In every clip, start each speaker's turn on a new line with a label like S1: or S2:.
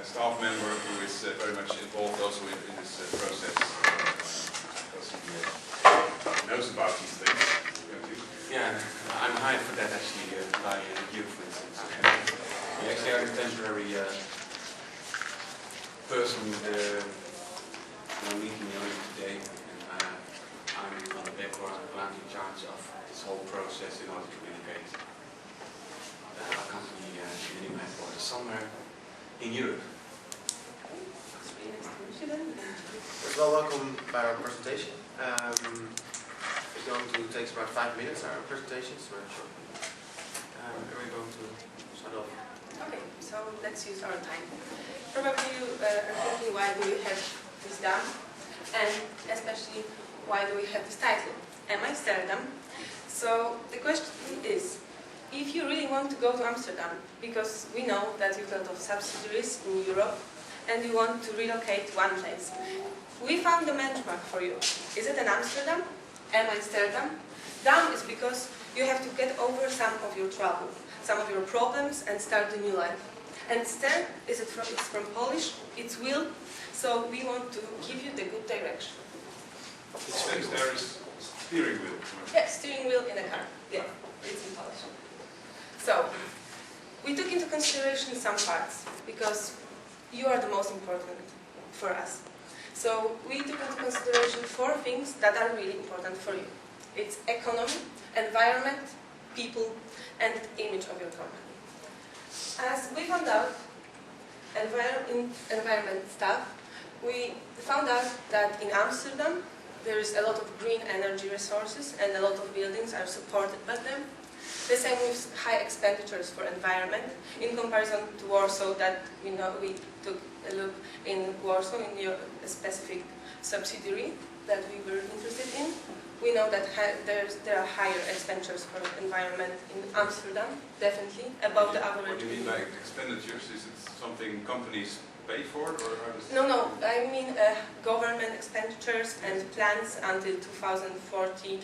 S1: staff member who is very much involved also in this process, because he knows about these things.
S2: Yeah, I'm hired for that actually by you, for instance. We actually are the temporary person meeting you today, and I'm on the background in charge of this whole process in order to communicate our company in the new headquarters somewhere in Europe.
S3: Well, welcome by our presentation. It's going to take about 5 minutes, our presentation, so we're going to start off.
S4: Okay, so let's use our time. Probably you are thinking, why do we have this done? And especially, why do we have this title, Amsterdam? So the question is, if you really want to go to Amsterdam, because we know that you've got a lot of subsidiaries in Europe, and you want to relocate to one place, we found the benchmark for you. Is it in Amsterdam? Amsterdam? Dam is because you have to get over some of your trouble, some of your problems, and start a new life. And Ster, it's from Polish, it's will, so we want to give you the good direction.
S1: It says there is steering wheel.
S4: Yeah, steering wheel in a car. Yeah, it's in Polish. So, we took into consideration some parts, because you are the most important for us. So, we took into consideration 4 things that are really important for you. It's economy, environment, people, and image of your company. As we found out, in environment stuff, we found out that in Amsterdam, there is a lot of green energy resources and a lot of buildings are supported by them. The same with high expenditures for environment in comparison to Warsaw that we took a look in Warsaw in your specific subsidiary that we were interested in. We know that there are higher expenditures for environment in Amsterdam, definitely, above the average.
S1: What do you mean by expenditures? Is it something companies pay for, or how does it?
S4: No, I mean government expenditures and plans until 2040.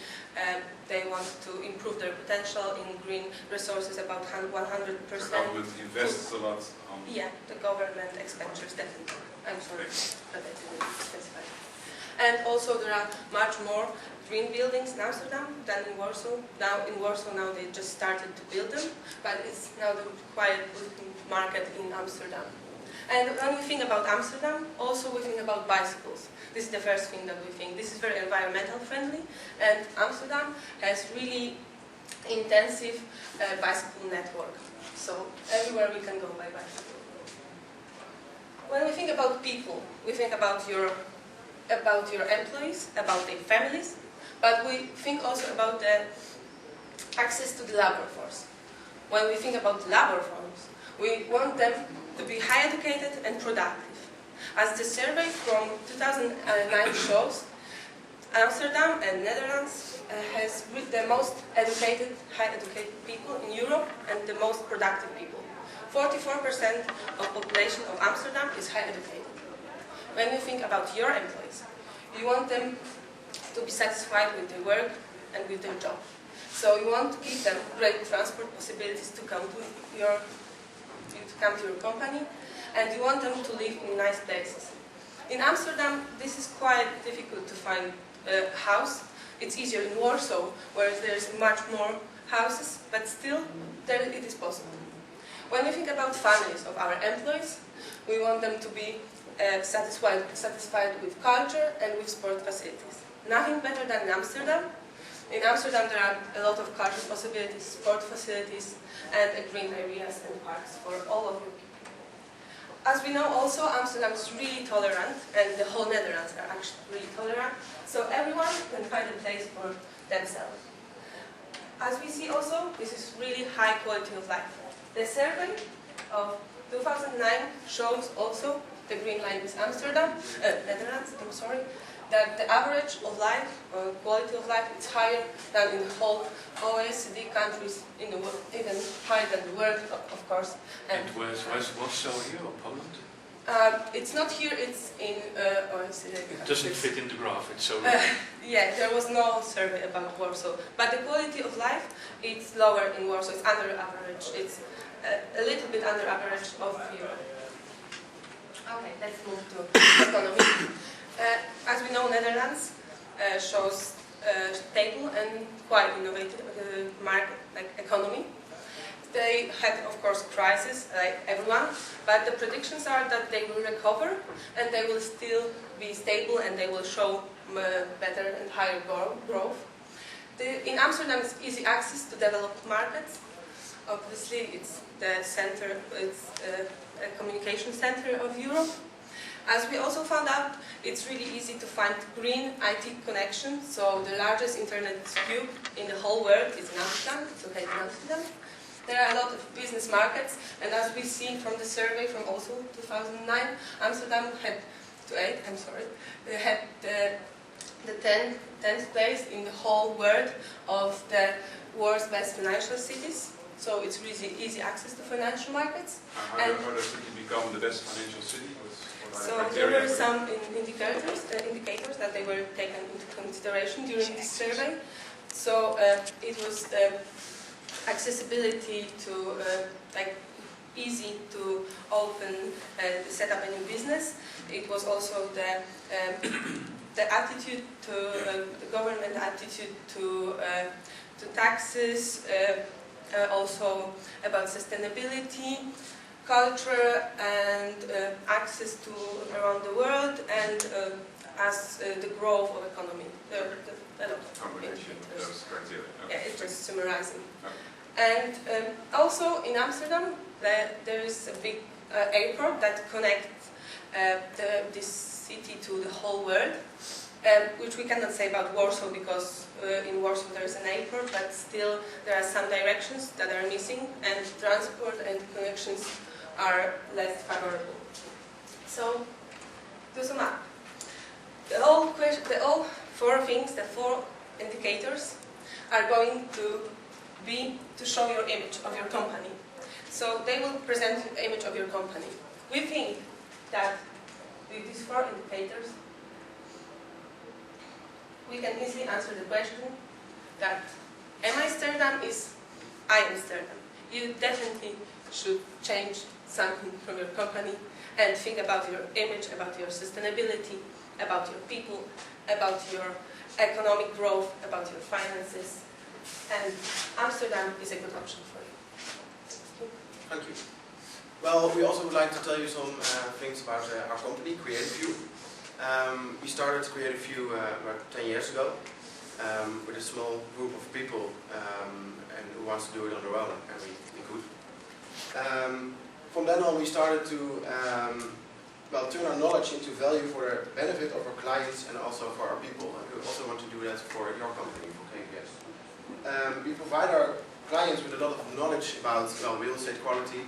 S4: They want to improve their potential in green resources about 100%.
S1: The government invests a lot on...
S4: Yeah, the government expenditures, definitely. I'm sorry, but I didn't specify. And also there are much more green buildings in Amsterdam than in Warsaw. Now in Warsaw they just started to build them, but it's now the quiet market in Amsterdam. And when we think about Amsterdam, also we think about bicycles. This is the first thing that we think. This is very environmental friendly, and Amsterdam has really intensive bicycle network. So everywhere we can go by bicycle. When we think about people, we think about your employees, about their families, but we think also about the access to the labor force. When we think about labor force, we want them to be high educated and productive. As the survey from 2009 shows, Amsterdam and Netherlands has the most educated, high educated people in Europe and the most productive people. 44% of population of Amsterdam is high educated. When you think about your employees, you want them to be satisfied with their work and with their job. So you want to give them great transport possibilities to come to your company, and you want them to live in nice places. In Amsterdam, this is quite difficult to find a house. It's easier in Warsaw, where there's much more houses, but still, it is possible. When we think about families of our employees, we want them to be satisfied with culture and with sport facilities. Nothing better than in Amsterdam. In Amsterdam there are a lot of cultural possibilities, sport facilities, and green areas and parks for all of you. As we know also, Amsterdam is really tolerant, and the whole Netherlands are actually really tolerant, so everyone can find a place for themselves. As we see also, this is really high quality of life. The survey of 2009 shows also, the green line is Amsterdam, Netherlands, I'm sorry, that the average of life, quality of life, is higher than in the whole OECD countries in the world, even higher than the world, of course.
S2: And where's Warsaw here, or Poland?
S4: It's not here, it's in OECD.
S2: It doesn't fit in the graph, it's so...
S4: Yeah, there was no survey about Warsaw. But the quality of life, it's lower in Warsaw, it's under average. It's a little bit under average of Europe. Okay, let's move to economy. As we know, Netherlands shows stable and quite innovative market, like economy. They had, of course, crisis, like everyone, but the predictions are that they will recover and they will still be stable and they will show better and higher growth. In Amsterdam, it's easy access to developed markets. Obviously, it's the center, it's a communication center of Europe. As we also found out, it's really easy to find green IT connection. So the largest internet cube in the whole world is in Amsterdam. It's located in Amsterdam. There are a lot of business markets, and as we see from the survey from also 2009, Amsterdam had the 10th place in the whole world of the world's best financial cities. So it's really easy access to financial markets.
S1: How does it become the best financial city?
S4: So there were some indicators that they were taken into consideration during this survey. So it was the accessibility to, like, easy to open, set up a new business. It was also the attitude to the government attitude to taxes, also about sustainability, culture, and access to around the world, and as the growth of economy. A lot of
S1: combination of those criteria. Okay.
S4: Yeah, it's just summarizing.
S1: Okay.
S4: And also in Amsterdam, there is a big airport that connects this city to the whole world, which we cannot say about Warsaw because in Warsaw there is an airport, but still there are some directions that are missing and transport and connections are less favorable. So, to sum up, all four things, the four indicators, are going to be to show your image of your company. So they will present the image of your company. We think that with these four indicators, we can easily answer the question that Amsterdam is Amsterdam. You definitely should change something from your company and think about your image, about your sustainability, about your people, about your economic growth, about your finances. And Amsterdam is a good option for you.
S3: Thank you. Well, we also would like to tell you some things about our company, Creative View. We started Creative View about 10 years ago with a small group of people and who wants to do it on their own, and we could. From then on, we started to turn our knowledge into value for the benefit of our clients and also for our people. And we also want to do that for your company, for KVS. We provide our clients with a lot of knowledge about real estate quality,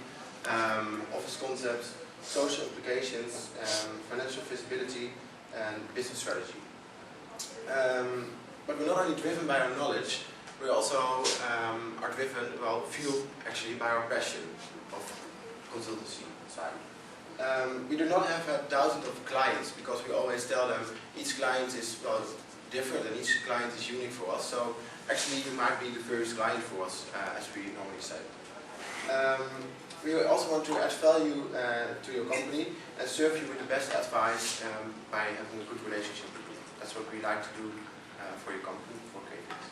S3: office concepts, social implications, financial feasibility, and business strategy. But we're not only driven by our knowledge, we also are driven, fueled actually by our passion of consultancy side. We do not have thousands of clients because we always tell them each client is different and each client is unique for us. So actually you might be the first client for us, as we normally say. We also want to add value to your company and serve you with the best advice by having a good relationship with you. That's what we like to do for your company, for KVS.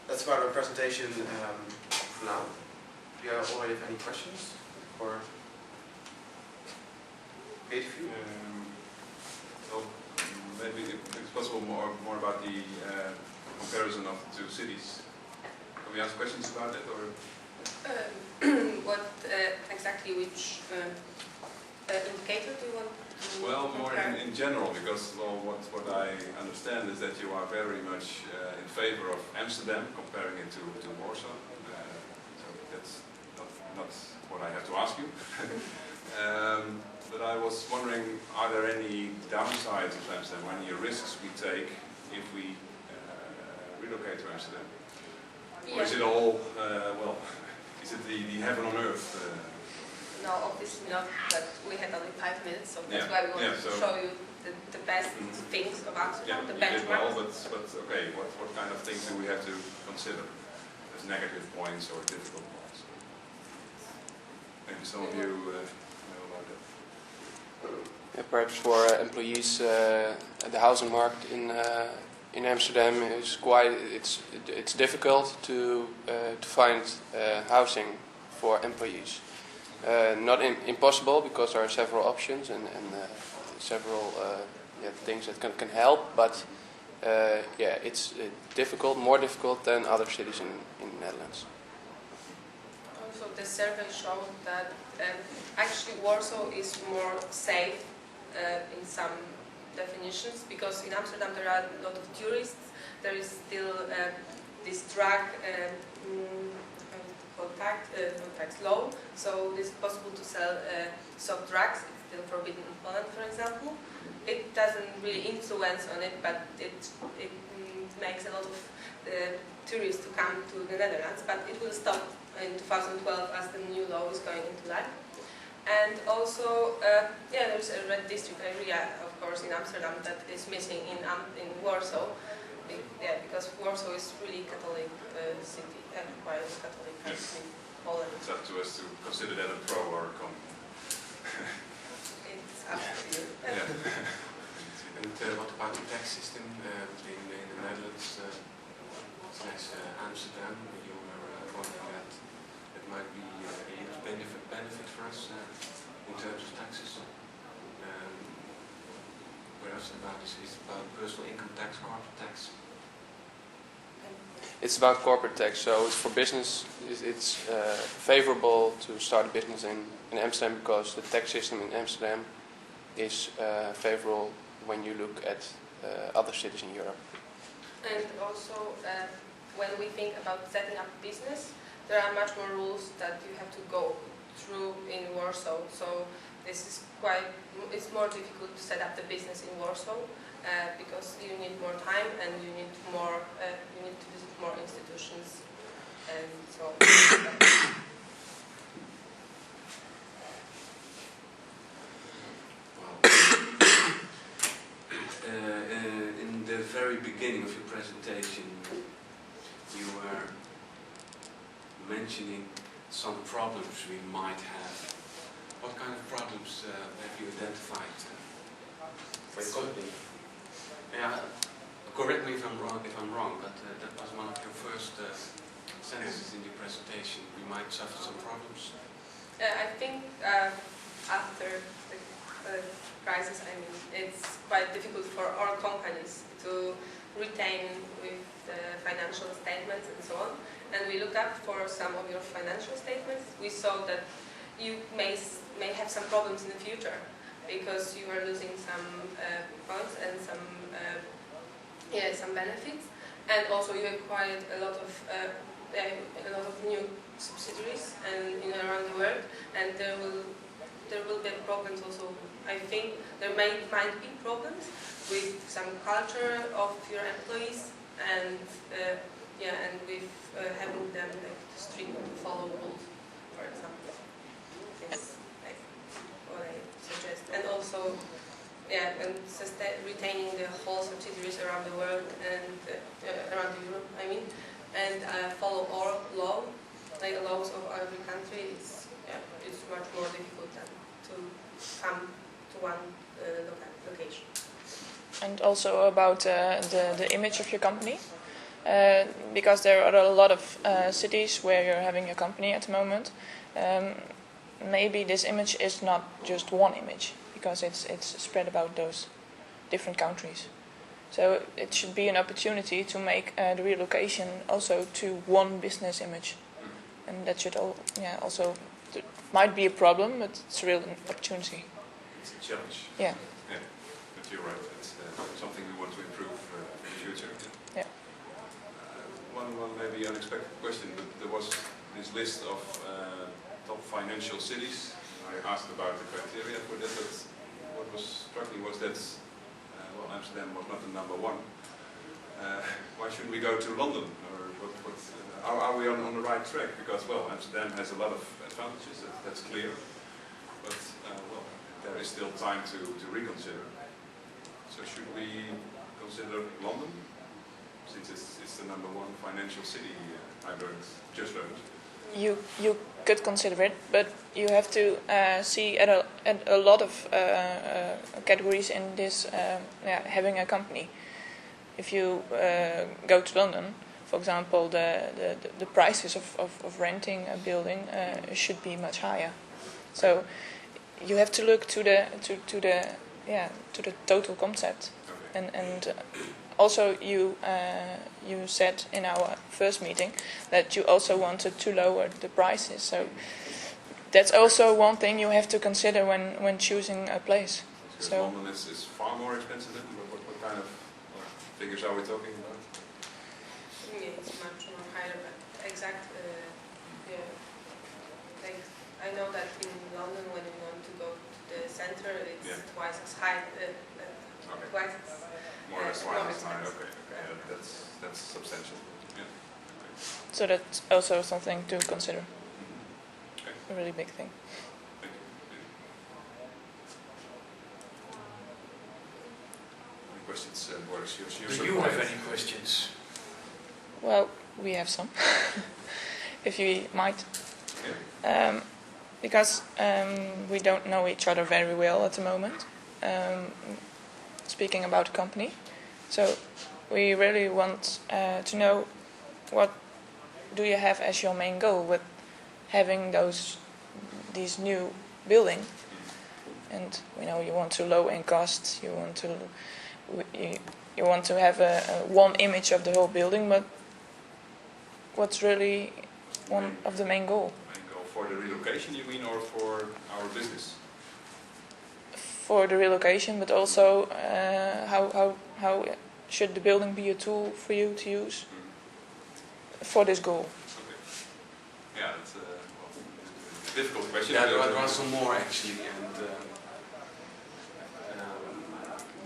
S3: That's about our presentation for now. Do you already have any questions? Or Creative View?
S1: Well, maybe if it's possible more about the comparison of the two cities. Can we ask questions about it, or?
S4: What exactly, which indicator do you want to
S1: Well, more
S4: compare?
S1: in general, because what I understand is that you are very much in favor of Amsterdam, comparing it to Warsaw. So that's not what I have to ask you. But I was wondering, are there any downsides of Amsterdam, any risks we take if we relocate to Amsterdam?
S4: Yeah.
S1: Or is it all, is it the heaven on earth?
S4: No, obviously not, but we had only 5 minutes, so that's
S1: Yeah.
S4: why we wanted
S1: Yeah,
S4: to show you the best things of Amsterdam, the
S1: you did well,
S4: benchmarks.
S1: but okay, what kind of things do we have to consider as negative points or difficult points? Maybe some of you know about that.
S5: perhaps for employees, the housing market in Amsterdam is quite. It's difficult to find housing for employees. Not impossible, because there are several options and several things that can help, but it's difficult, more difficult than other cities in the Netherlands.
S4: Also, the survey showed that actually Warsaw is more safe in some definitions, because in Amsterdam there are a lot of tourists. There is still this drug tax law, so it's possible to sell soft drugs. It's still forbidden in Poland, for example. It doesn't really influence on it, but it makes a lot of tourists to come to the Netherlands, but it will stop in 2012 as the new law is going into life. And also, there's a red district area, of course, in Amsterdam that is missing in Warsaw. Because Warsaw is really Catholic city, quite Catholic country in Poland.
S1: It's up to us to consider that a pro or a con.
S4: It's up to you.
S2: And what about the tax system in the Netherlands / Amsterdam? You were wondering that it might be a huge benefit for us in terms of taxes. What else about this? It's about personal income tax, corporate tax.
S5: It's about corporate tax. So it's for business. It's favorable to start a business in Amsterdam, because the tax system in Amsterdam is favorable when you look at other cities in Europe.
S4: And also, when we think about setting up a business, there are much more rules that you have to go through in Warsaw. So this is it's more difficult to set up the business in Warsaw because you need more time and you need to visit more institutions and so on.
S2: In the very beginning of your presentation, you were mentioning some problems we might have. What kind of problems have you identified for your company? Yeah, correct me if I'm wrong, but that was one of your first sentences in your presentation. We might suffer some problems.
S4: I think after the crisis, it's quite difficult for our companies to retain with the financial statements and so on. And we looked up for some of your financial statements. We saw that you may have some problems in the future because you are losing some funds and some benefits, and also you acquired a lot of new subsidiaries and around the world, and there will be problems also. I think there might be problems with some culture of your employees and and with having them strictly follow rules, for example. It's like what I suggest, and also and retaining the whole subsidiaries around the world and around Europe. And follow all law, like laws of every country. It's much more difficult than to come to one location.
S6: And also about the image of your company, because there are a lot of cities where you're having your company at the moment. Maybe this image is not just one image, because it's spread about those different countries. So it should be an opportunity to make the relocation also to one business image, and that should also might be a problem, but it's a real opportunity.
S1: It's a challenge.
S6: Yeah.
S1: Yeah, but you're right. It's something we want to improve for the future.
S6: Yeah.
S1: One maybe unexpected question, but there was this list of top financial cities. I asked about the criteria for that, but what struck me was that Amsterdam was not the number one. Why shouldn't we go to London? Or are we on the right track? Because Amsterdam has a lot of advantages. That's clear. But there is still time to reconsider. So should we consider London, since it's the number one financial city? I just learned.
S6: you could consider it, but you have to see at a lot of categories in this having a company. If you go to London, for example, the prices of renting a building should be much higher. So you have to look to the total concept, and also you said in our first meeting that you also wanted to lower the prices. So that's also one thing you have to consider when choosing a place.
S1: So London is far more expensive. What kind of figures are we talking about?
S4: Yeah, it's much more higher, but exact. Like I know that in London, when you want to go to the center, it's twice as high. Twice as
S1: more or less twice as high. Okay. That's substantial. Yeah.
S6: So that's also something to consider.
S1: Okay.
S6: A really big thing.
S1: Thank you. Any questions, Boris?
S7: Do you have any questions?
S6: Well, we have some, if you might.
S1: Yeah.
S6: Because we don't know each other very well at the moment, speaking about the company. So we really want to know, what do you have as your main goal with having these new building? And we know you want to lower in costs, you want to have a one image of the whole building, but what's really one of the main goal?
S1: For the relocation, you mean, or for our business?
S6: For the relocation, but also how should the building be a tool for you to use for this goal?
S1: Okay. Yeah, that's a difficult question.
S2: Yeah, there are some more actually, and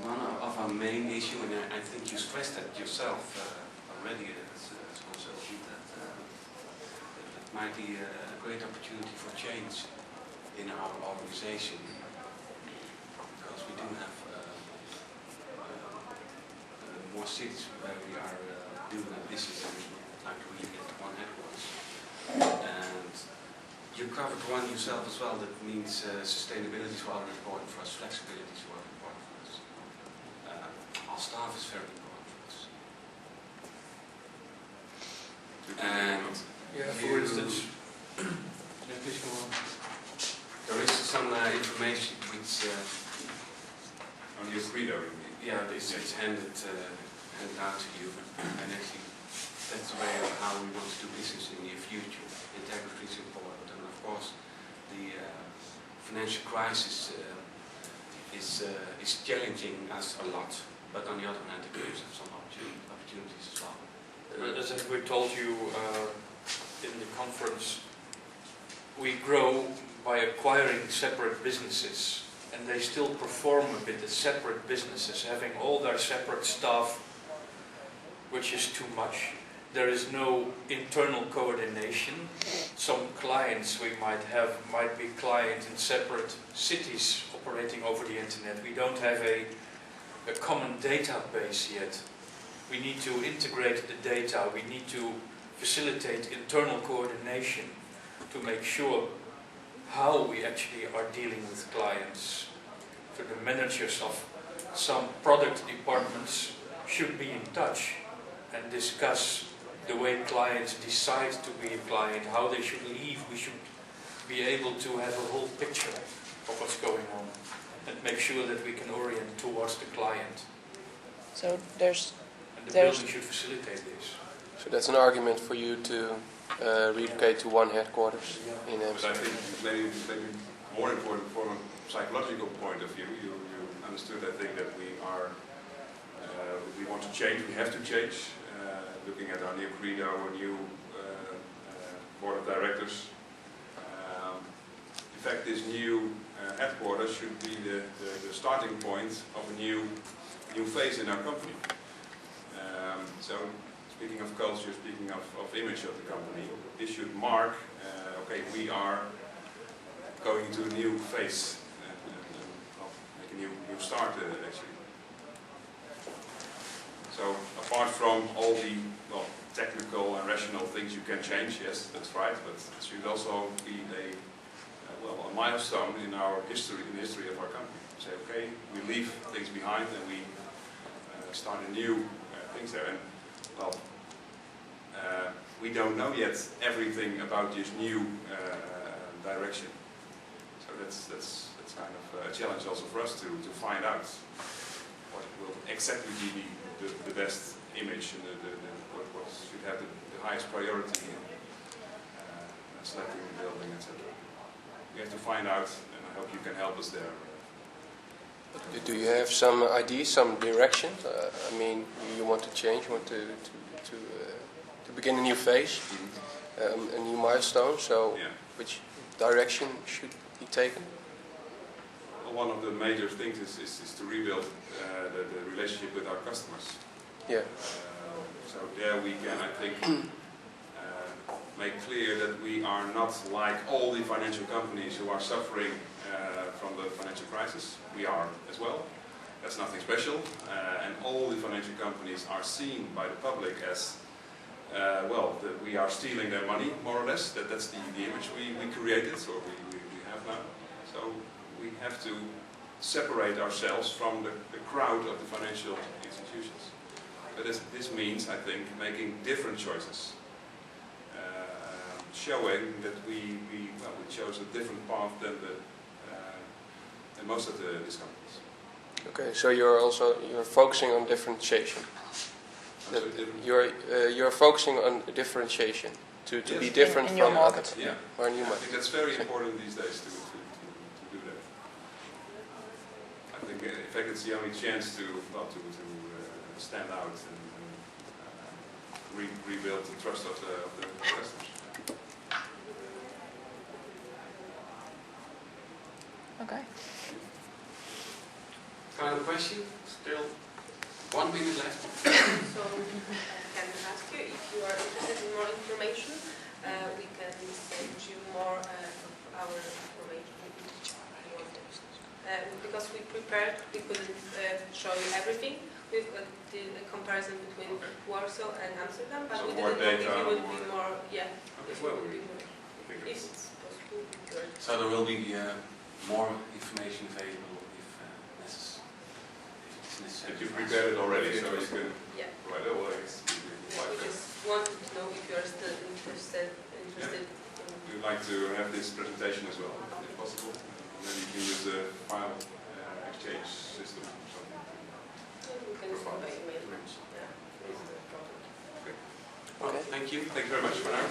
S2: one of our main issue, and I think you stressed that yourself already as consultant, that might be a great opportunity for change in our organization, because we do have more cities where we are doing a business, and we would like to really get one headquarters. And you covered one yourself as well. That means sustainability is rather important for us, flexibility is rather important for us. Our staff is very important for us. And
S7: for instance, please go on.
S2: There is some information which
S1: on your credo, you mean?
S2: yeah, it's handed out to you, and actually that's the way of how we want to do business in the near future. Integrity is important, and of course the financial crisis is challenging us a lot, but on the other hand it gives us some opportunities as well.
S7: As we told you in the conference, we grow by acquiring separate businesses, and they still perform a bit as separate businesses, having all their separate staff, which is too much. There is no internal coordination. Some clients we might have might be clients in separate cities operating over the internet. We don't have a common database yet. We need to integrate the data. We need to facilitate internal coordination to make sure how we actually are dealing with clients. So the managers of some product departments should be in touch and discuss the way clients decide to be a client, how they should leave. We should be able to have a whole picture of what's going on and make sure that we can orient towards the client.
S6: So
S7: and the building should facilitate this.
S5: So that's an argument for you to relocate to one headquarters in
S1: But I
S5: Amsterdam.
S1: think maybe more important from a psychological point of view, you understood, I think, that we want to change, we have to change, looking at our new credo, our new board of directors. In fact, this new headquarters should be the starting point of a new phase in our company. So, speaking of culture, speaking of image of the company, this should mark, okay, we are going to a new phase, well, make a new start actually. So apart from all the technical and rational things you can change, yes, that's right, but it should also be a milestone in our history, in the history of our company. Say, okay, we leave things behind and we start a new things there. And well, we don't know yet everything about this new direction. So that's kind of a challenge also for us to find out what will exactly be the best image and what should have the highest priority in selecting the building, etc. We have to find out, and I hope you can help us there.
S5: Do you have some ideas, some direction? I mean, you want to change, you want to begin a new phase, a new milestone. So,
S1: yeah.
S5: Which direction should be taken?
S1: Well, one of the major things is to rebuild the relationship with our customers.
S5: Yeah.
S1: So there we can, I think, make clear that we are not like all the financial companies who are suffering from the financial crisis. We are as well. That's nothing special. And all the financial companies are seen by the public as, that we are stealing their money, more or less. That's the image we created, or we have now. So we have to separate ourselves from the crowd of the financial institutions. But this means, I think, making different choices. Showing that we chose a different path than most of these companies.
S5: Okay, so you're focusing on differentiation. You're focusing on differentiation to
S1: yes.
S5: be different
S6: in your
S5: from
S6: market.
S5: others.
S1: Yeah,
S5: Or new
S1: I
S5: market.
S1: think that's very important these days to do that. I think in fact it's the only chance to stand out and rebuild the trust of the customers.
S6: Okay.
S2: Final question? Still 1 minute left.
S4: So I can ask you if you are interested in more information. We can send you more of our information. Because we prepared, we couldn't show you everything. We've got the comparison between Warsaw and Amsterdam, but
S1: So
S4: we
S1: more
S4: didn't know if
S1: data,
S4: it would be more, yeah.
S1: Okay,
S4: If it
S1: well,
S4: would
S1: we
S4: be more,
S1: think
S4: if
S1: it's
S4: it's possible. Good.
S2: So there will be more information available if necessary.
S1: If you prepared it already, so you can
S4: Yeah.
S1: provide it. Well, I guess we
S4: We just wanted to know if you are still interested in.
S1: We'd like to have this presentation as well, if possible. And then you can use the file exchange system or something.
S4: We can do by email. Yeah. It's no problem.
S1: Okay.
S2: Well, thank you.
S1: Thank you very much for now.